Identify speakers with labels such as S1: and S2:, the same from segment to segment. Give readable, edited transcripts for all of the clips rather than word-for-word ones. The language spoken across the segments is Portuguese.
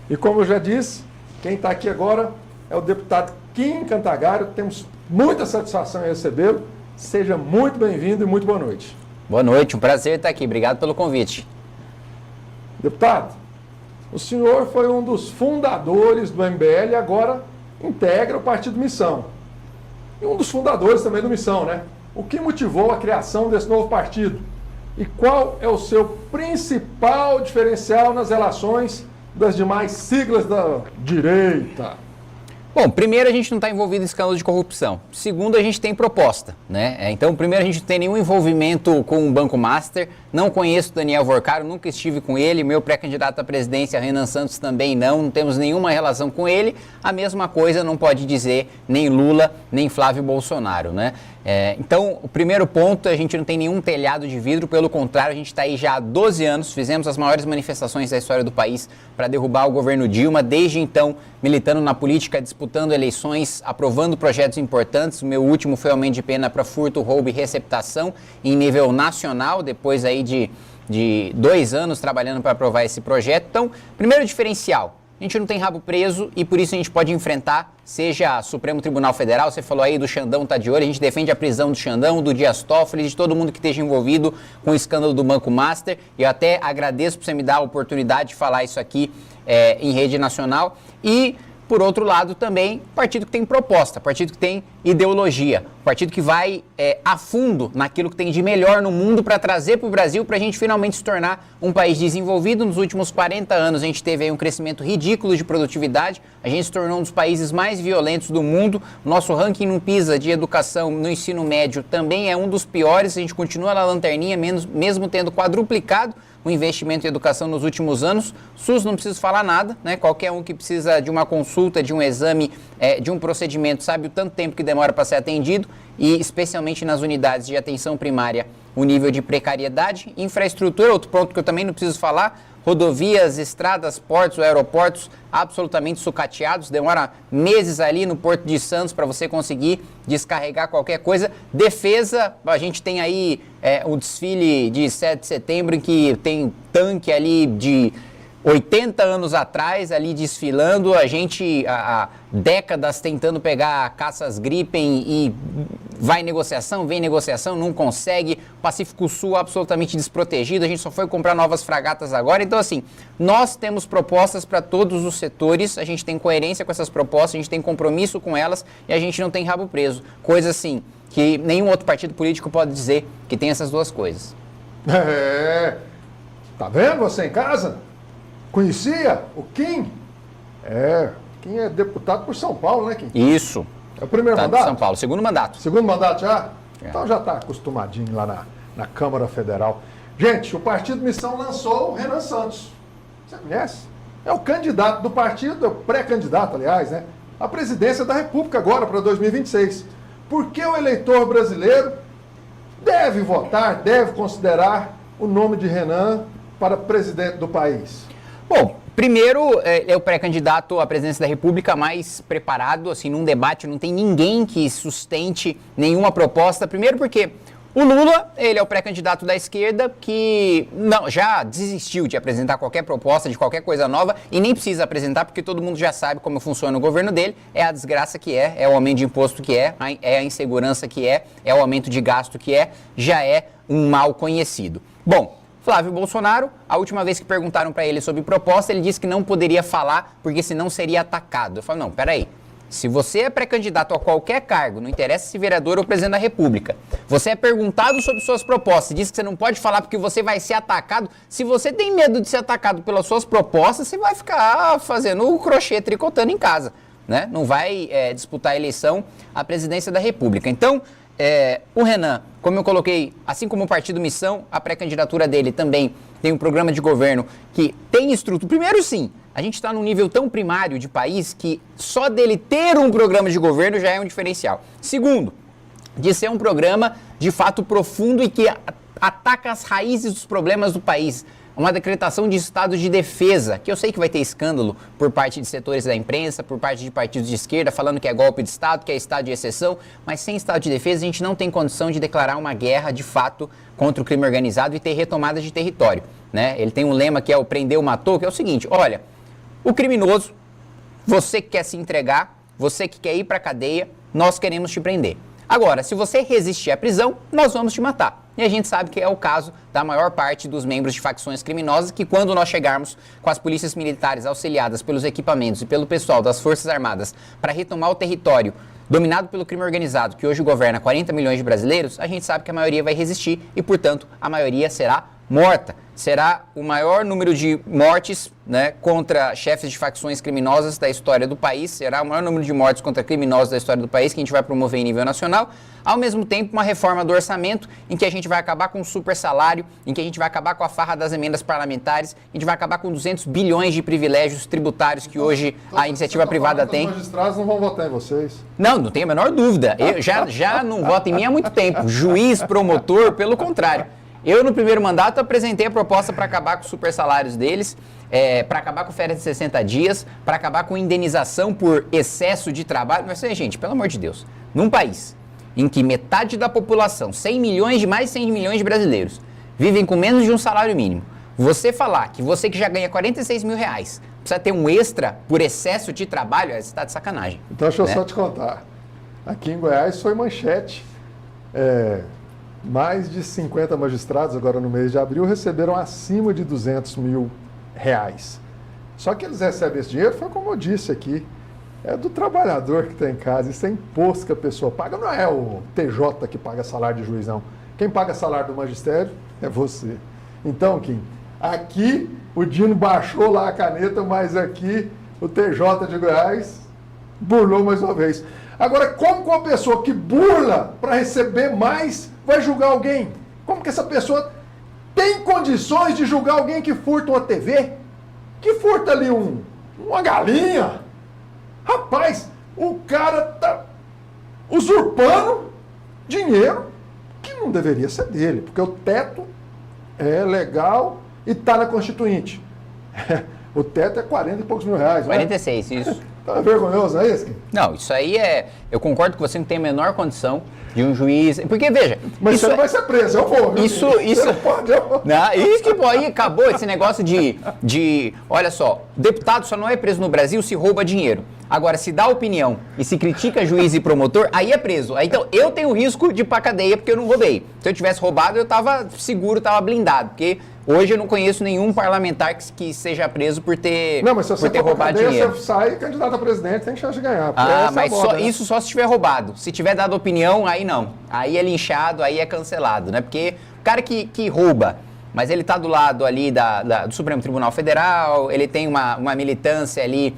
S1: E como eu já disse, quem está aqui agora é o deputado Kim Cantagallo. Temos muita satisfação em recebê-lo. Seja muito bem-vindo e muito boa noite.
S2: Boa noite, um prazer estar aqui. Obrigado pelo convite.
S1: Deputado, o senhor foi um dos fundadores do MBL e agora integra o Partido Missão. E um dos fundadores também do Missão, né? O que motivou a criação desse novo partido? E qual é o seu principal diferencial nas relações das demais siglas da direita?
S2: Bom, primeiro a gente não está envolvido em escândalo de corrupção. Segundo, a gente tem proposta, né? Então, primeiro, a gente não tem nenhum envolvimento com o Banco Master. Não conheço o Daniel Vorcaro, nunca estive com ele. Meu pré-candidato à presidência, Renan Santos, também não temos nenhuma relação com ele. A mesma coisa não pode dizer nem Lula, nem Flávio Bolsonaro, né? Então, o primeiro ponto, a gente não tem nenhum telhado de vidro, pelo contrário, a gente está aí já há 12 anos, fizemos as maiores manifestações da história do país para derrubar o governo Dilma, desde então militando na política, disputando eleições, aprovando projetos importantes. O meu último foi aumento de pena para furto, roubo e receptação em nível nacional, depois aí de 2 anos trabalhando para aprovar esse projeto. Então, primeiro diferencial, a gente não tem rabo preso e por isso a gente pode enfrentar, seja Supremo Tribunal Federal, você falou aí do Xandão tá de olho, a gente defende a prisão do Xandão, do Dias Toffoli, de todo mundo que esteja envolvido com o escândalo do Banco Master. E eu até agradeço por você me dar a oportunidade de falar isso aqui em rede nacional. E, por outro lado, também, partido que tem proposta, partido que tem ideologia, partido que vai a fundo naquilo que tem de melhor no mundo para trazer para o Brasil, para a gente finalmente se tornar um país desenvolvido. Nos últimos 40 anos a gente teve aí um crescimento ridículo de produtividade, a gente se tornou um dos países mais violentos do mundo, nosso ranking no PISA de educação no ensino médio também é um dos piores, a gente continua na lanterninha, mesmo tendo quadruplicado o investimento em educação nos últimos anos. SUS não preciso falar nada, né? Qualquer um que precisa de uma consulta, de um exame, de um procedimento, sabe o tanto tempo que demora para ser atendido e especialmente nas unidades de atenção primária, o nível de precariedade. Infraestrutura, outro ponto que eu também não preciso falar, rodovias, estradas, portos, aeroportos absolutamente sucateados, demora meses ali no Porto de Santos para você conseguir descarregar qualquer coisa. Defesa, a gente tem aí o desfile de 7 de setembro em que tem tanque ali de 80 anos atrás ali desfilando, a gente há décadas tentando pegar caças Gripen e vai negociação, vem negociação, não consegue. Pacífico Sul absolutamente desprotegido, a gente só foi comprar novas fragatas agora. Então, assim, nós temos propostas para todos os setores, a gente tem coerência com essas propostas, a gente tem compromisso com elas e a gente não tem rabo preso. Coisa assim que nenhum outro partido político pode dizer que tem essas duas coisas.
S1: Tá vendo você em casa? Conhecia o Kim? Kim é deputado por São Paulo, né, Kim?
S2: Isso.
S1: É o primeiro mandato?
S2: De São Paulo, segundo mandato.
S1: Segundo mandato já? Então já está acostumadinho lá na Câmara Federal. Gente, o Partido Missão lançou o Renan Santos. Você conhece? É o candidato do partido, é o pré-candidato, aliás, né? À presidência da República agora, para 2026. Por que o eleitor brasileiro deve votar, deve considerar o nome de Renan para presidente do país?
S2: Bom, primeiro, é o pré-candidato à presidência da República mais preparado, assim, num debate não tem ninguém que sustente nenhuma proposta. Primeiro porque o Lula, ele é o pré-candidato da esquerda que já desistiu de apresentar qualquer proposta, de qualquer coisa nova e nem precisa apresentar porque todo mundo já sabe como funciona o governo dele, é a desgraça que é o aumento de imposto que é a insegurança que é o aumento de gasto que já é um mal conhecido. Bom, Flávio Bolsonaro, a última vez que perguntaram para ele sobre proposta, ele disse que não poderia falar porque senão seria atacado. Eu falo, não, peraí, se você é pré-candidato a qualquer cargo, não interessa se vereador ou presidente da República, você é perguntado sobre suas propostas e diz que você não pode falar porque você vai ser atacado, se você tem medo de ser atacado pelas suas propostas, você vai ficar fazendo o crochê, tricotando em casa, né? Não vai disputar a eleição à presidência da República. Então, o Renan, como eu coloquei, assim como o Partido Missão, a pré-candidatura dele também tem um programa de governo que tem estrutura. Primeiro, sim, a gente está num nível tão primário de país que só dele ter um programa de governo já é um diferencial. Segundo, de ser um programa de fato profundo e que ataca as raízes dos problemas do país. Uma decretação de estado de defesa, que eu sei que vai ter escândalo por parte de setores da imprensa, por parte de partidos de esquerda, falando que é golpe de estado, que é estado de exceção, mas sem estado de defesa a gente não tem condição de declarar uma guerra de fato contra o crime organizado e ter retomada de território, né? Ele tem um lema que é o prendeu, matou, que é o seguinte, olha, O criminoso, você que quer se entregar, você que quer ir para a cadeia, nós queremos te prender. Agora, se você resistir à prisão, nós vamos te matar. E a gente sabe que é o caso da maior parte dos membros de facções criminosas, que quando nós chegarmos com as polícias militares auxiliadas pelos equipamentos e pelo pessoal das Forças Armadas para retomar o território dominado pelo crime organizado, que hoje governa 40 milhões de brasileiros, a gente sabe que a maioria vai resistir e, portanto, a maioria será morta. Será o maior número de mortes, né, contra chefes de facções criminosas da história do país, será o maior número de mortes contra criminosos da história do país que a gente vai promover em nível nacional. Ao mesmo tempo, uma reforma do orçamento em que a gente vai acabar com o super salário, em que a gente vai acabar com a farra das emendas parlamentares, a gente vai acabar com 200 bilhões de privilégios tributários que hoje a iniciativa privada tem.
S1: Os magistrados não vão votar em vocês?
S2: Não, não tenho a menor dúvida. Eu já não voto em mim há muito tempo. Juiz, promotor, pelo contrário. Eu, no primeiro mandato, apresentei a proposta para acabar com os super salários deles, para acabar com férias de 60 dias, para acabar com indenização por excesso de trabalho. Mas, gente, pelo amor de Deus, num país em que metade da população, 100 milhões de mais de 100 milhões de brasileiros, vivem com menos de um salário mínimo, você falar que você que já ganha 46 mil reais precisa ter um extra por excesso de trabalho, você está de sacanagem.
S1: Então, deixa eu
S2: né?
S1: só te contar. Aqui em Goiás foi manchete. Mais de 50 magistrados, agora no mês de abril, receberam acima de 200 mil reais. Só que eles recebem esse dinheiro, foi como eu disse aqui, é do trabalhador que está em casa. Isso é imposto que a pessoa paga, não é o TJ que paga salário de juiz, não. Quem paga salário do magistério é você. Então, Kim, aqui o Dino baixou lá a caneta, mas aqui o TJ de Goiás burlou mais uma vez. Agora, como que uma pessoa que burla para receber mais vai julgar alguém? Como que essa pessoa tem condições de julgar alguém que furta uma TV? Que furta ali uma galinha? Rapaz, o cara tá usurpando dinheiro que não deveria ser dele, porque o teto é legal e está na Constituinte. O teto é 40 e poucos mil reais.
S2: 46, né? Isso.
S1: Tá vergonhoso, não é isso?
S2: Não, isso aí é... Eu concordo com você, não tem a menor condição de um juiz... Porque, veja...
S1: Mas você não vai ser preso, eu vou. Viu?
S2: Isso...
S1: Você não pode, eu vou.
S2: Não, isso que aí acabou esse negócio de... Olha só, deputado só não é preso no Brasil se rouba dinheiro. Agora, se dá opinião e se critica juiz e promotor, aí é preso. Aí, então, eu tenho risco de ir pra cadeia porque eu não roubei. Se eu tivesse roubado, eu tava seguro, tava blindado. Porque hoje eu não conheço nenhum parlamentar que seja preso por ter,
S1: não, mas se você
S2: por ter
S1: for
S2: roubado
S1: cadeia,
S2: dinheiro.
S1: Você sai candidato a presidente, tem chance de ganhar.
S2: Mas
S1: moda, né?
S2: isso só se tiver roubado. Se tiver dado opinião, aí não. Aí é linchado, aí é cancelado, né? Porque o cara que rouba, mas ele tá do lado ali do Supremo Tribunal Federal, ele tem uma militância ali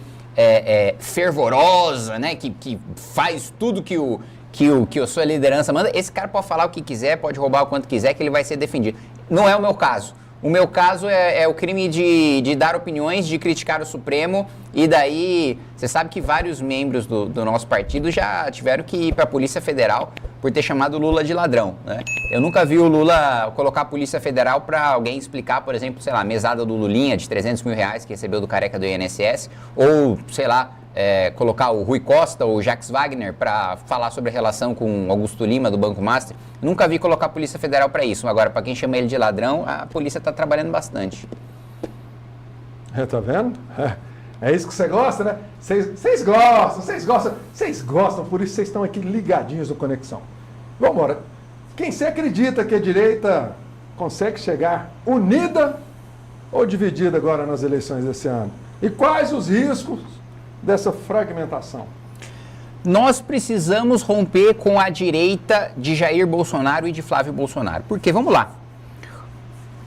S2: fervorosa, né? Que faz tudo que a sua liderança manda. Esse cara pode falar o que quiser, pode roubar o quanto quiser, que ele vai ser defendido. Não é o meu caso. O meu caso é o crime de dar opiniões, de criticar o Supremo, e daí você sabe que vários membros do nosso partido já tiveram que ir para a Polícia Federal por ter chamado o Lula de ladrão, né? Eu nunca vi o Lula colocar a Polícia Federal para alguém explicar, por exemplo, sei lá, a mesada do Lulinha de 300 mil reais que recebeu do careca do INSS, ou, sei lá, colocar o Rui Costa ou o Jacques Wagner para falar sobre a relação com Augusto Lima do Banco Master. Nunca vi colocar a Polícia Federal para isso. Agora, para quem chama ele de ladrão, a polícia está trabalhando bastante.
S1: Tá vendo? É isso que você gosta, né? Vocês gostam, por isso vocês estão aqui ligadinhos no Conexão. Vamos embora. Quem você acredita que a direita consegue chegar unida ou dividida agora nas eleições desse ano? E quais os riscos dessa fragmentação?
S2: Nós precisamos romper com a direita de Jair Bolsonaro e de Flávio Bolsonaro. Porque, vamos lá,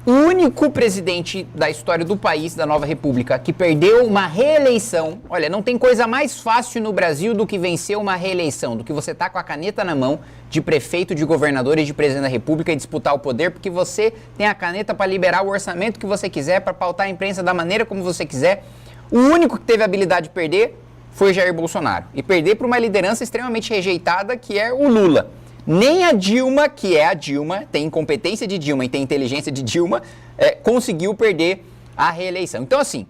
S2: o único presidente da história do país, da nova república, que perdeu uma reeleição, olha, não tem coisa mais fácil no Brasil do que vencer uma reeleição, do que você estar com a caneta na mão de prefeito, de governador e de presidente da república e disputar o poder, porque você tem a caneta para liberar o orçamento que você quiser, para pautar a imprensa da maneira como você quiser. O único que teve a habilidade de perder foi Jair Bolsonaro. E perder para uma liderança extremamente rejeitada, que é o Lula. Nem a Dilma, que é a Dilma, tem incompetência de Dilma e tem inteligência de Dilma, conseguiu perder a reeleição. Então, assim,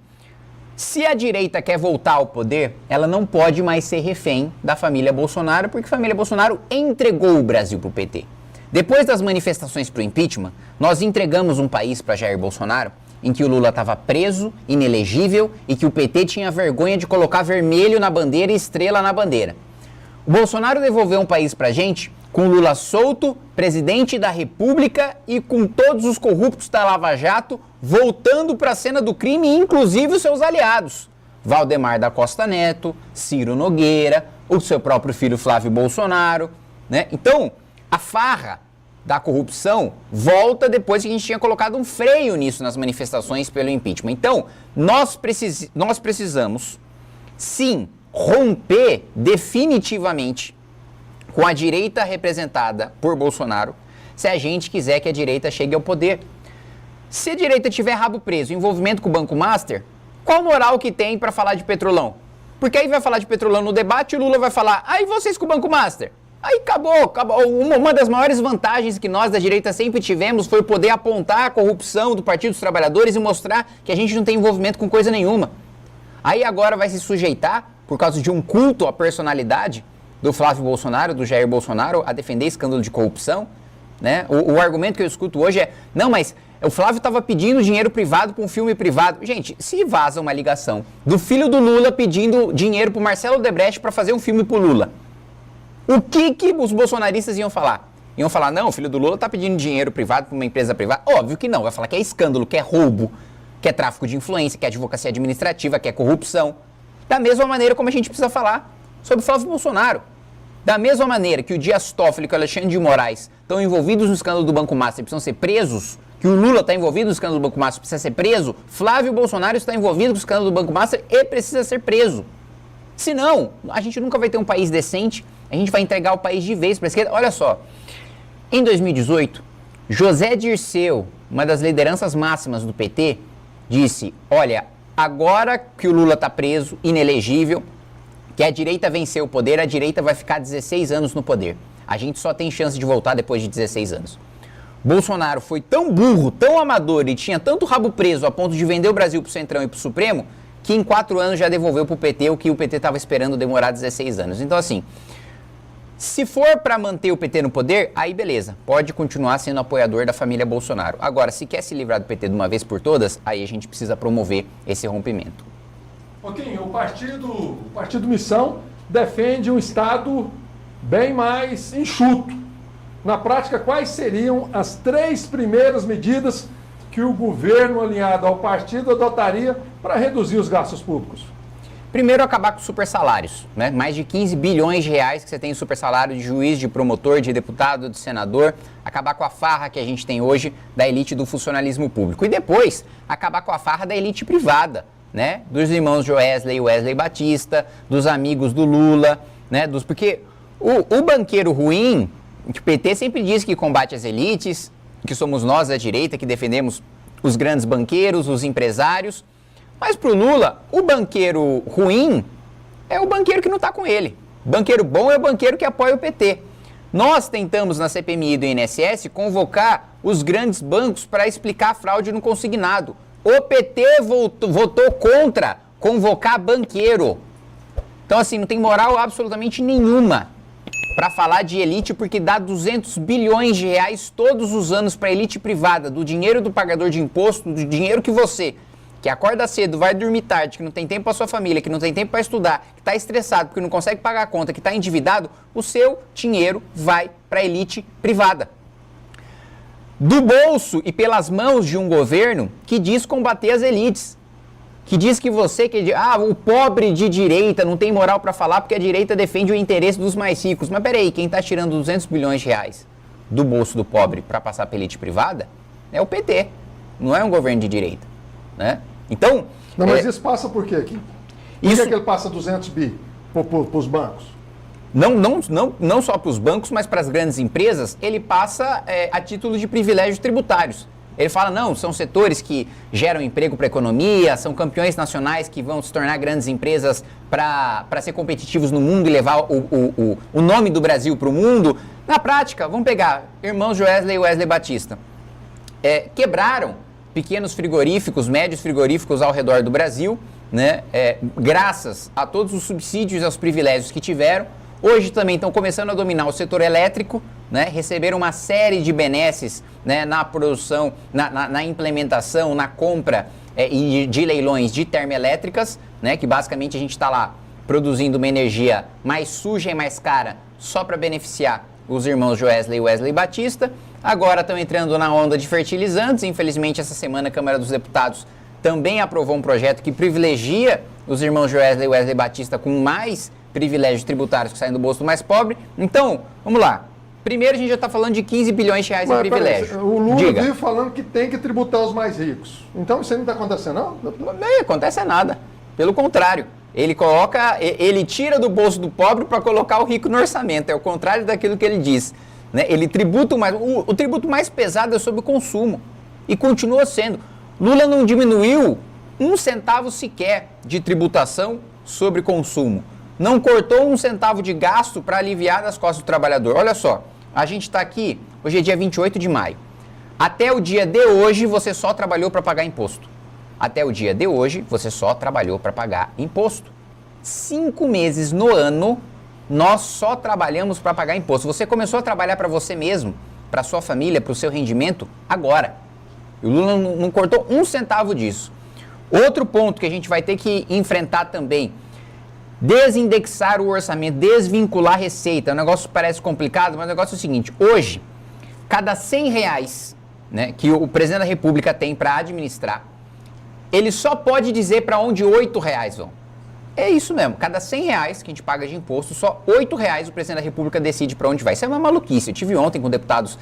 S2: se a direita quer voltar ao poder, ela não pode mais ser refém da família Bolsonaro, porque a família Bolsonaro entregou o Brasil para o PT. Depois das manifestações para o impeachment, nós entregamos um país para Jair Bolsonaro em que o Lula estava preso, inelegível e que o PT tinha vergonha de colocar vermelho na bandeira e estrela na bandeira. O Bolsonaro devolveu um país pra gente com Lula solto, presidente da República e com todos os corruptos da Lava Jato voltando para a cena do crime, inclusive os seus aliados. Valdemar da Costa Neto, Ciro Nogueira, o seu próprio filho Flávio Bolsonaro, né? Então, a farra da corrupção volta depois que a gente tinha colocado um freio nisso nas manifestações pelo impeachment. Então, nós precisamos, sim, romper definitivamente com a direita representada por Bolsonaro, se a gente quiser que a direita chegue ao poder. Se a direita tiver rabo preso, envolvimento com o Banco Master, qual moral que tem para falar de Petrolão? Porque aí vai falar de Petrolão no debate e o Lula vai falar, aí vocês com o Banco Master? Aí acabou. Uma das maiores vantagens que nós da direita sempre tivemos foi poder apontar a corrupção do Partido dos Trabalhadores e mostrar que a gente não tem envolvimento com coisa nenhuma. Aí agora vai se sujeitar, por causa de um culto à personalidade do Flávio Bolsonaro, do Jair Bolsonaro, a defender escândalo de corrupção, né? O argumento que eu escuto hoje é, não, mas o Flávio estava pedindo dinheiro privado para um filme privado. Gente, se vaza uma ligação do filho do Lula pedindo dinheiro para o Marcelo Odebrecht para fazer um filme para o Lula, o que os bolsonaristas iam falar? Iam falar, não, o filho do Lula está pedindo dinheiro privado para uma empresa privada? Óbvio que não, vai falar que é escândalo, que é roubo, que é tráfico de influência, que é advocacia administrativa, que é corrupção. Da mesma maneira como a gente precisa falar sobre o Flávio Bolsonaro. Da mesma maneira que o Dias Toffoli e o Alexandre de Moraes estão envolvidos no escândalo do Banco Master e precisam ser presos, que o Lula está envolvido no escândalo do Banco Master e precisa ser preso, Flávio Bolsonaro está envolvido no escândalo do Banco Master e precisa ser preso. Senão, a gente nunca vai ter um país decente, a gente vai entregar o país de vez para a esquerda. Olha só, em 2018, José Dirceu, uma das lideranças máximas do PT, disse, olha, agora que o Lula está preso, inelegível, que a direita venceu o poder, a direita vai ficar 16 anos no poder. A gente só tem chance de voltar depois de 16 anos. Bolsonaro foi tão burro, tão amador e tinha tanto rabo preso a ponto de vender o Brasil pro Centrão e pro Supremo, que em 4 anos já devolveu pro PT o que o PT estava esperando demorar 16 anos. Então assim, se for para manter o PT no poder, aí beleza, pode continuar sendo apoiador da família Bolsonaro. Agora, se quer se livrar do PT de uma vez por todas, aí a gente precisa promover esse rompimento.
S1: Ok, o Partido Missão defende um Estado bem mais enxuto. Na prática, quais seriam as 3 primeiras medidas que o governo alinhado ao partido adotaria para reduzir os gastos públicos?
S2: Primeiro, acabar com os supersalários, né? Mais de 15 bilhões de reais que você tem em supersalário de juiz, de promotor, de deputado, de senador. Acabar com a farra que a gente tem hoje da elite do funcionalismo público. E depois, acabar com a farra da elite privada, né? Dos irmãos Joesley e Wesley Batista, dos amigos do Lula, né? Porque o banqueiro ruim, que o PT sempre diz que combate as elites, que somos nós da direita que defendemos os grandes banqueiros, os empresários. Mas para o Lula, o banqueiro ruim é o banqueiro que não está com ele. Banqueiro bom é o banqueiro que apoia o PT. Nós tentamos na CPMI do INSS convocar os grandes bancos para explicar a fraude no consignado. O PT votou contra convocar banqueiro. Então assim, não tem moral absolutamente nenhuma para falar de elite, porque dá 200 bilhões de reais todos os anos para a elite privada, do dinheiro do pagador de imposto, do dinheiro que você, que acorda cedo, vai dormir tarde, que não tem tempo para sua família, que não tem tempo para estudar, que está estressado porque não consegue pagar a conta, que está endividado, o seu dinheiro vai para a elite privada. Do bolso e pelas mãos de um governo que diz combater as elites, que diz que o pobre de direita não tem moral para falar porque a direita defende o interesse dos mais ricos. Mas peraí, quem está tirando 200 bilhões de reais do bolso do pobre para passar para a elite privada é o PT, não é um governo de direita, né? Então...
S1: Não, mas isso passa por quê aqui? Por
S2: isso...
S1: que ele passa 200 bi para os bancos?
S2: Não só para os bancos, mas para as grandes empresas, ele passa a título de privilégios tributários. Ele fala, não, são setores que geram emprego para a economia, são campeões nacionais que vão se tornar grandes empresas para ser competitivos no mundo e levar o nome do Brasil para o mundo. Na prática, vamos pegar irmãos Joesley e Wesley Batista. Quebraram pequenos frigoríficos, médios frigoríficos ao redor do Brasil, né? Graças a todos os subsídios e aos privilégios que tiveram. Hoje também estão começando a dominar o setor elétrico, né, receberam uma série de benesses, né, na produção, na implementação, na compra de leilões de termoelétricas, né, que basicamente a gente está lá produzindo uma energia mais suja e mais cara só para beneficiar os irmãos Joesley e Wesley Batista. Agora estão entrando na onda de fertilizantes. Infelizmente, essa semana a Câmara dos Deputados também aprovou um projeto que privilegia os irmãos Joesley e Wesley Batista com mais privilégios tributários que saem do bolso do mais pobre. Então, vamos lá. Primeiro, a gente já está falando de 15 bilhões de reais em privilégio.
S1: O Lula vive falando que tem que tributar os mais ricos. Então, isso aí não está acontecendo, não?
S2: Não acontece nada. Pelo contrário. Ele tira do bolso do pobre para colocar o rico no orçamento. É o contrário daquilo que ele diz. Né? Ele tributa mais. O tributo mais pesado é sobre o consumo. E continua sendo. Lula não diminuiu 1 centavo sequer de tributação sobre consumo. Não cortou 1 centavo de gasto para aliviar das costas do trabalhador. Olha só, a gente está aqui, hoje é dia 28 de maio. Até o dia de hoje, você só trabalhou para pagar imposto. Até o dia de hoje, você só trabalhou para pagar imposto. 5 meses no ano, nós só trabalhamos para pagar imposto. Você começou a trabalhar para você mesmo, para sua família, para o seu rendimento, agora. E o Lula não cortou 1 centavo disso. Outro ponto que a gente vai ter que enfrentar também, desindexar o orçamento, desvincular a receita. O negócio parece complicado, mas o negócio é o seguinte: hoje, cada R$100, né, que o presidente da República tem para administrar, ele só pode dizer para onde R$8 vão. É isso mesmo, cada R$100 que a gente paga de imposto, só R$8 o presidente da República decide para onde vai. Isso é uma maluquice. Eu tive ontem com deputados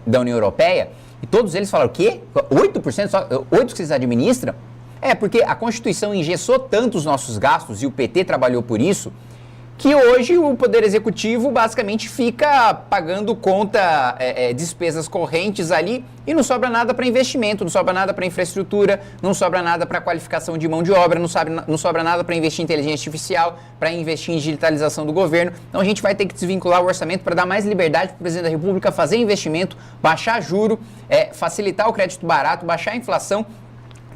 S2: da União Europeia e todos eles falaram: o quê? 8%? Só 8% que vocês administram? É, porque a Constituição engessou tanto os nossos gastos, e o PT trabalhou por isso, que hoje o Poder Executivo basicamente fica pagando conta, despesas correntes ali, e não sobra nada para investimento, não sobra nada para infraestrutura, não sobra nada para qualificação de mão de obra, não sobra nada para investir em inteligência artificial, para investir em digitalização do governo. Então a gente vai ter que desvincular o orçamento para dar mais liberdade para o presidente da República fazer investimento, baixar juro, facilitar o crédito barato, baixar a inflação.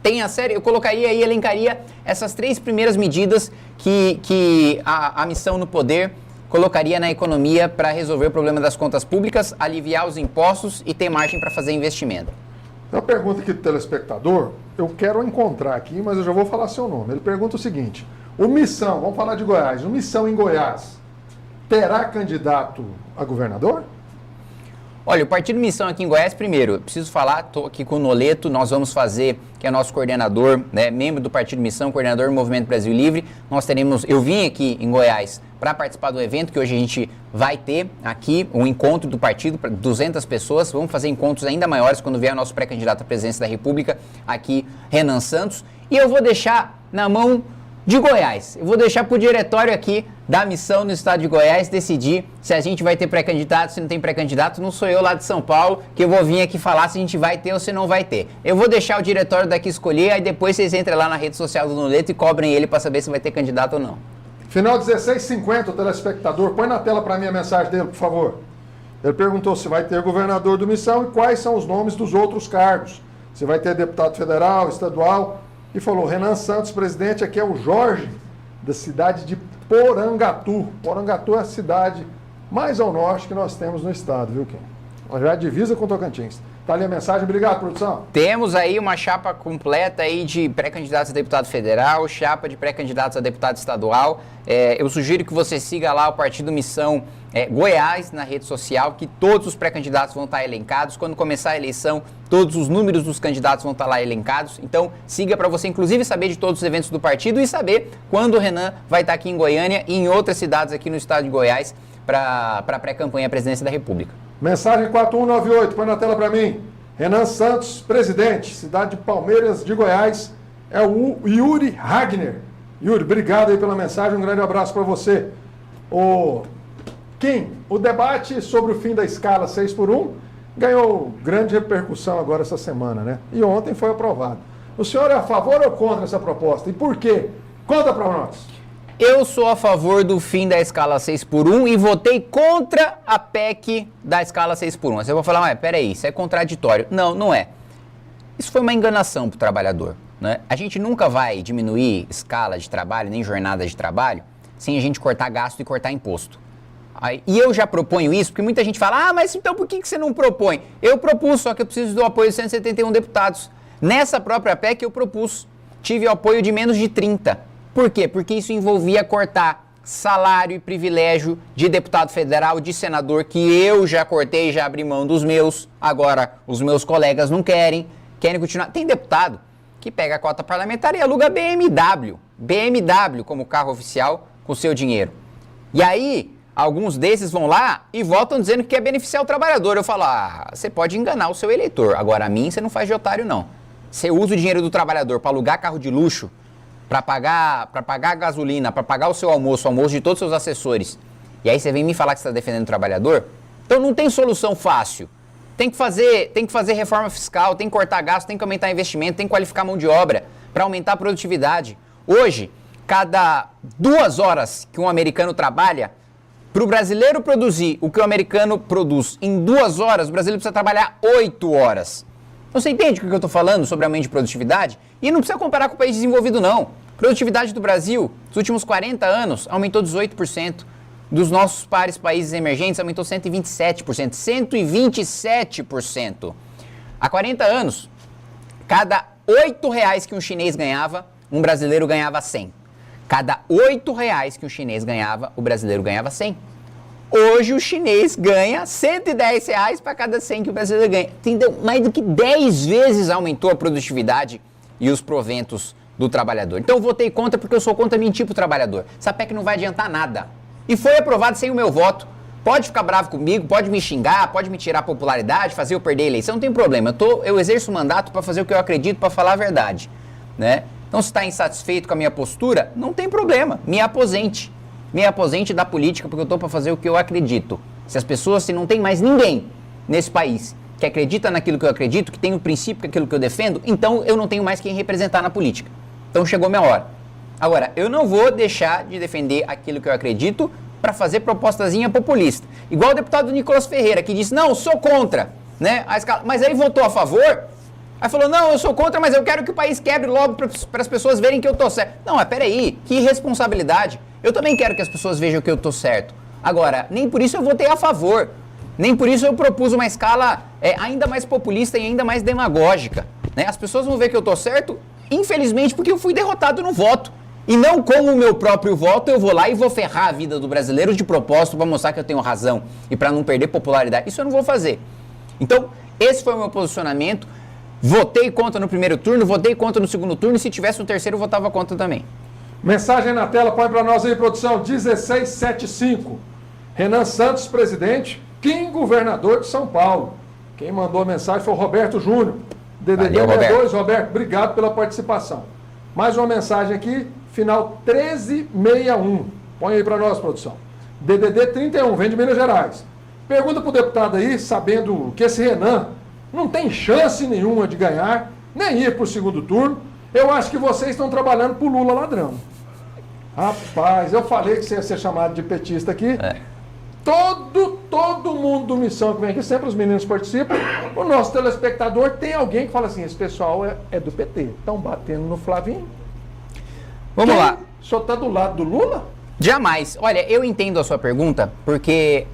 S2: Tem a série, eu colocaria aí, elencaria essas 3 primeiras medidas que a missão no poder colocaria na economia para resolver o problema das contas públicas, aliviar os impostos e ter margem para fazer investimento.
S1: Tem uma pergunta aqui do telespectador, eu quero encontrar aqui, mas eu já vou falar seu nome. Ele pergunta o seguinte: o Missão, vamos falar de Goiás, o Missão em Goiás terá candidato a governador?
S2: Olha, o Partido Missão aqui em Goiás, primeiro, eu preciso falar, estou aqui com o Noleto, nós vamos fazer, que é nosso coordenador, né, membro do Partido Missão, coordenador do Movimento Brasil Livre. Nós teremos, eu vim aqui em Goiás para participar do evento, que hoje a gente vai ter aqui um encontro do partido para 200 pessoas. Vamos fazer encontros ainda maiores quando vier o nosso pré-candidato à presidência da República, aqui, Renan Santos. E eu vou deixar na mão de Goiás. Eu vou deixar para o diretório aqui da Missão no estado de Goiás decidir se a gente vai ter pré-candidato, se não tem pré-candidato. Não sou eu lá de São Paulo que eu vou vir aqui falar se a gente vai ter ou se não vai ter. Eu vou deixar o diretório daqui escolher, aí depois vocês entram lá na rede social do Noleto e cobrem ele para saber se vai ter candidato ou não.
S1: Final 1650, o telespectador, põe na tela para mim a mensagem dele, por favor. Ele perguntou se vai ter governador do Missão e quais são os nomes dos outros cargos. Se vai ter deputado federal, estadual. E falou: Renan Santos, presidente, aqui é o Jorge, da cidade de Porangatu. Porangatu é a cidade mais ao norte que nós temos no estado, viu, Kim? Já divisa com Tocantins. Tá ali a mensagem. Obrigado, produção.
S2: Temos aí uma chapa completa aí de pré-candidatos a deputado federal, chapa de pré-candidatos a deputado estadual. Eu sugiro que você siga lá o Partido Missão Goiás na rede social, que todos os pré-candidatos vão estar elencados. Quando começar a eleição, todos os números dos candidatos vão estar lá elencados. Então, siga para você, inclusive, saber de todos os eventos do partido e saber quando o Renan vai estar aqui em Goiânia e em outras cidades aqui no estado de Goiás para a pré-campanha à presidência da República.
S1: Mensagem 4198, põe na tela para mim. Renan Santos, presidente, cidade de Palmeiras de Goiás, é o Yuri Ragner. Yuri, obrigado aí pela mensagem, um grande abraço para você. Kim, o debate sobre o fim da escala 6x1 ganhou grande repercussão agora essa semana, né? E ontem foi aprovado. O senhor é a favor ou contra essa proposta? E por quê? Conta para nós.
S2: Eu sou a favor do fim da escala 6x1 e votei contra a PEC da escala 6x1. Você vai falar: mas peraí, isso é contraditório. Não, não é. Isso foi uma enganação para o trabalhador, né? A gente nunca vai diminuir escala de trabalho, nem jornada de trabalho, sem a gente cortar gasto e cortar imposto. E eu já proponho isso, porque muita gente fala, mas então por que você não propõe? Eu propus, só que eu preciso do apoio de 171 deputados. Nessa própria PEC eu propus, tive o apoio de menos de 30. Por quê? Porque isso envolvia cortar salário e privilégio de deputado federal, de senador, que eu já cortei, já abri mão dos meus, agora os meus colegas não querem continuar. Tem deputado que pega a cota parlamentar e aluga BMW como carro oficial com seu dinheiro. E aí, alguns desses vão lá e votam dizendo que quer beneficiar o trabalhador. Eu falo, você pode enganar o seu eleitor, agora a mim você não faz de otário não. Você usa o dinheiro do trabalhador para alugar carro de luxo, para pagar a gasolina, para pagar o seu almoço, o almoço de todos os seus assessores, e aí você vem me falar que você está defendendo o trabalhador? Então não tem solução fácil. Tem que fazer reforma fiscal, tem que cortar gasto, tem que aumentar investimento, tem que qualificar a mão de obra para aumentar a produtividade. Hoje, cada 2 horas que um americano trabalha, para o brasileiro produzir o que o americano produz em 2 horas, o brasileiro precisa trabalhar 8 horas. Você entende o que eu estou falando sobre aumento de produtividade? E não precisa comparar com o país desenvolvido, não. Produtividade do Brasil, nos últimos 40 anos, aumentou 18%. Dos nossos países emergentes, aumentou 127%. 127%. Há 40 anos, cada R$8 que um chinês ganhava, um brasileiro ganhava 100. Cada R$8 que um chinês ganhava, o brasileiro ganhava 100. Hoje o chinês ganha R$110 para cada 100 que o brasileiro ganha. Entendeu? Mais do que 10 vezes aumentou a produtividade e os proventos do trabalhador. Então eu votei contra porque eu sou contra mentir para o trabalhador. Essa PEC não vai adiantar nada. E foi aprovado sem o meu voto. Pode ficar bravo comigo, pode me xingar, pode me tirar a popularidade, fazer eu perder a eleição, não tem problema. Eu exerço o mandato para fazer o que eu acredito, para falar a verdade, né? Então se está insatisfeito com a minha postura, não tem problema, me aposente. Me aposente da política porque eu estou para fazer o que eu acredito. Se não tem mais ninguém nesse país que acredita naquilo que eu acredito, que tem o princípio que aquilo que eu defendo, então eu não tenho mais quem representar na política. Então chegou minha hora. Agora, eu não vou deixar de defender aquilo que eu acredito para fazer propostazinha populista. Igual o deputado Nicolas Ferreira, que disse, não, sou contra, né, a escala, mas aí votou a favor, aí falou, não, eu sou contra, mas eu quero que o país quebre logo para as pessoas verem que eu tô certo. Não, mas peraí, que irresponsabilidade. Eu também quero que as pessoas vejam que eu tô certo. Agora, nem por isso eu votei a favor. Nem por isso eu propus uma escala ainda mais populista e ainda mais demagógica, né? As pessoas vão ver que eu tô certo, infelizmente, porque eu fui derrotado no voto. E não com o meu próprio voto eu vou lá e vou ferrar a vida do brasileiro de propósito para mostrar que eu tenho razão e para não perder popularidade. Isso eu não vou fazer. Então, esse foi o meu posicionamento. Votei contra no primeiro turno, votei contra no segundo turno e se tivesse um terceiro eu votava contra também.
S1: Mensagem na tela, põe para nós aí, produção, 1675. Renan Santos, presidente, Kim, governador de São Paulo. Quem mandou a mensagem foi o Roberto Júnior. DDD 62, Roberto, obrigado pela participação. Mais uma mensagem aqui, final 1361. Põe aí para nós, produção. DDD 31, vem de Minas Gerais. Pergunta para o deputado aí, sabendo que esse Renan não tem chance nenhuma de ganhar, nem ir para o segundo turno. Eu acho que vocês estão trabalhando para o Lula ladrão. Rapaz, eu falei que você ia ser chamado de petista aqui. Todo mundo do Missão que vem aqui, sempre os meninos participam. O nosso telespectador tem alguém que fala assim, esse pessoal é do PT. Estão batendo no Flavinho.
S2: Vamos lá.
S1: O senhor está do lado do Lula?
S2: Jamais. Olha, eu entendo a sua pergunta porque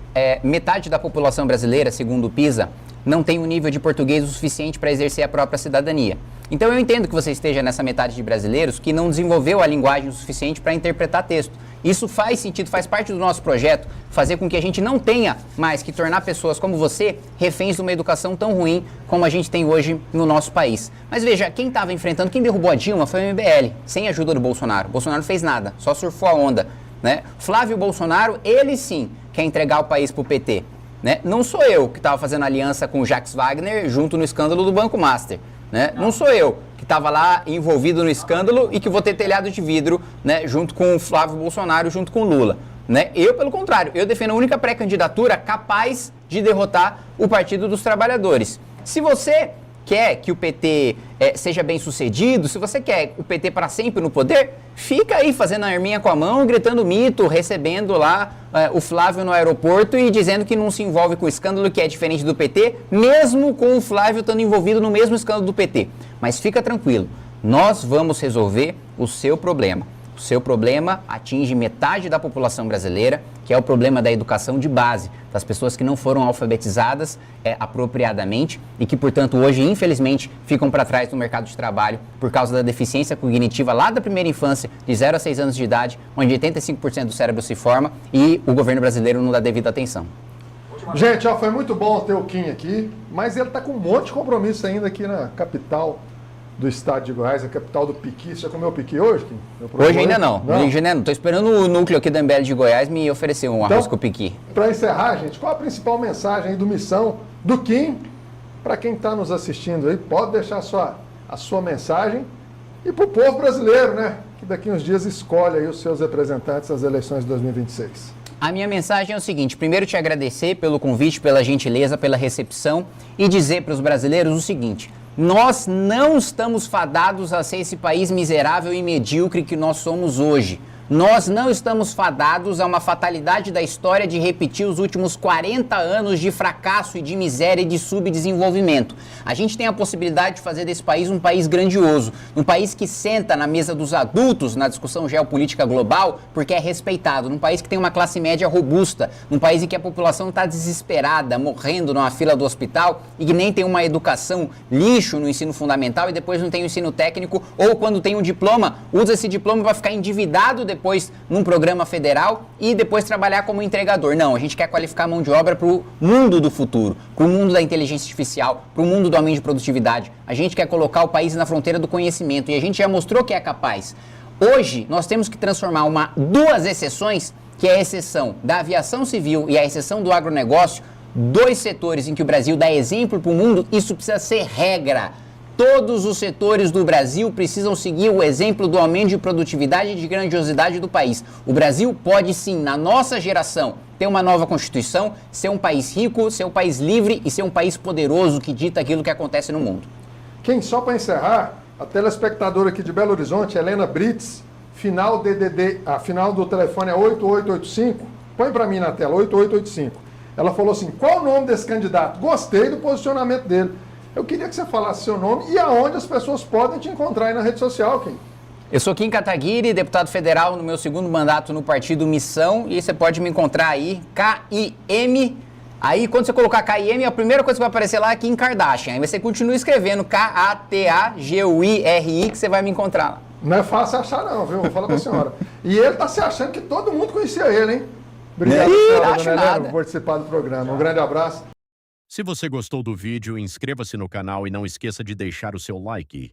S2: metade da população brasileira, segundo o PISA, não tem um nível de português o suficiente para exercer a própria cidadania. Então eu entendo que você esteja nessa metade de brasileiros que não desenvolveu a linguagem o suficiente para interpretar texto. Isso faz sentido, faz parte do nosso projeto, fazer com que a gente não tenha mais que tornar pessoas como você reféns de uma educação tão ruim como a gente tem hoje no nosso país. Mas veja, quem estava enfrentando, quem derrubou a Dilma foi o MBL, sem a ajuda do Bolsonaro. O Bolsonaro não fez nada, só surfou a onda, né? Flávio Bolsonaro, ele sim quer entregar o país para o PT. Né? Não sou eu que estava fazendo aliança com o Jacques Wagner junto no escândalo do Banco Master. Né? Não sou eu que estava lá envolvido no escândalo e que vou ter telhado de vidro, né, junto com o Flávio Bolsonaro, junto com o Lula. Né? Eu, pelo contrário, eu defendo a única pré-candidatura capaz de derrotar o Partido dos Trabalhadores. Se você quer que o PT seja bem sucedido, se você quer o PT para sempre no poder, fica aí fazendo a arminha com a mão, gritando mito, recebendo lá o Flávio no aeroporto e dizendo que não se envolve com o escândalo, que é diferente do PT, mesmo com o Flávio estando envolvido no mesmo escândalo do PT. Mas fica tranquilo, nós vamos resolver o seu problema. O seu problema atinge metade da população brasileira que é o problema da educação de base, das pessoas que não foram alfabetizadas apropriadamente e que, portanto, hoje, infelizmente, ficam para trás do mercado de trabalho por causa da deficiência cognitiva lá da primeira infância, de 0 a 6 anos de idade, onde 85% do cérebro se forma e o governo brasileiro não dá devida atenção.
S1: Gente, ó, foi muito bom ter o Kim aqui, mas ele está com um monte de compromisso ainda aqui na capital do estado de Goiás, a capital do piqui. Você já comeu piqui hoje, Kim?
S2: Hoje ainda não. Hoje ainda não. Estou esperando o núcleo aqui da MBL de Goiás me oferecer um arroz com piqui.
S1: Para encerrar, gente, qual a principal mensagem aí do Missão do Kim? Para quem está nos assistindo aí, pode deixar a sua mensagem. E para o povo brasileiro, né? Que daqui uns dias escolhe aí os seus representantes nas eleições de 2026.
S2: A minha mensagem é o seguinte: primeiro te agradecer pelo convite, pela gentileza, pela recepção e dizer para os brasileiros o seguinte: nós não estamos fadados a ser esse país miserável e medíocre que nós somos hoje. Nós não estamos fadados a uma fatalidade da história de repetir os últimos 40 anos de fracasso e de miséria e de subdesenvolvimento. A gente tem a possibilidade de fazer desse país um país grandioso, um país que senta na mesa dos adultos na discussão geopolítica global porque é respeitado, num país que tem uma classe média robusta, num país em que a população está desesperada, morrendo numa fila do hospital e que nem tem uma educação lixo no ensino fundamental e depois não tem o ensino técnico, ou quando tem um diploma, usa esse diploma para ficar endividado depois num programa federal e depois trabalhar como entregador. Não, a gente quer qualificar a mão de obra para o mundo do futuro, para o mundo da inteligência artificial, para o mundo do aumento de produtividade. A gente quer colocar o país na fronteira do conhecimento e a gente já mostrou que é capaz. Hoje, nós temos que transformar duas exceções, que é a exceção da aviação civil e a exceção do agronegócio, dois setores em que o Brasil dá exemplo para o mundo. Isso precisa ser regra. Todos os setores do Brasil precisam seguir o exemplo do aumento de produtividade e de grandiosidade do país. O Brasil pode sim, na nossa geração, ter uma nova Constituição, ser um país rico, ser um país livre e ser um país poderoso que dita aquilo que acontece no mundo.
S1: Quem, só para encerrar, a telespectadora aqui de Belo Horizonte, Helena Brits, final do telefone é 8885, põe para mim na tela, 8885. Ela falou assim: qual o nome desse candidato? Gostei do posicionamento dele. Eu queria que você falasse seu nome e aonde as pessoas podem te encontrar aí na rede social, Kim.
S2: Eu sou Kim Kataguiri, deputado federal no meu segundo mandato no partido Missão, e você pode me encontrar aí, KIM. Aí, quando você colocar KIM, a primeira coisa que vai aparecer lá é Kim Kardashian. Aí você continua escrevendo KATAGUIRI, que você vai me encontrar lá.
S1: Não é fácil achar não, viu? Vou falar pra senhora. E ele tá se achando que todo mundo conhecia ele, hein? Obrigado, senhora, dona Helena, por participar do programa. Um grande abraço.
S3: Se você gostou do vídeo, inscreva-se no canal e não esqueça de deixar o seu like.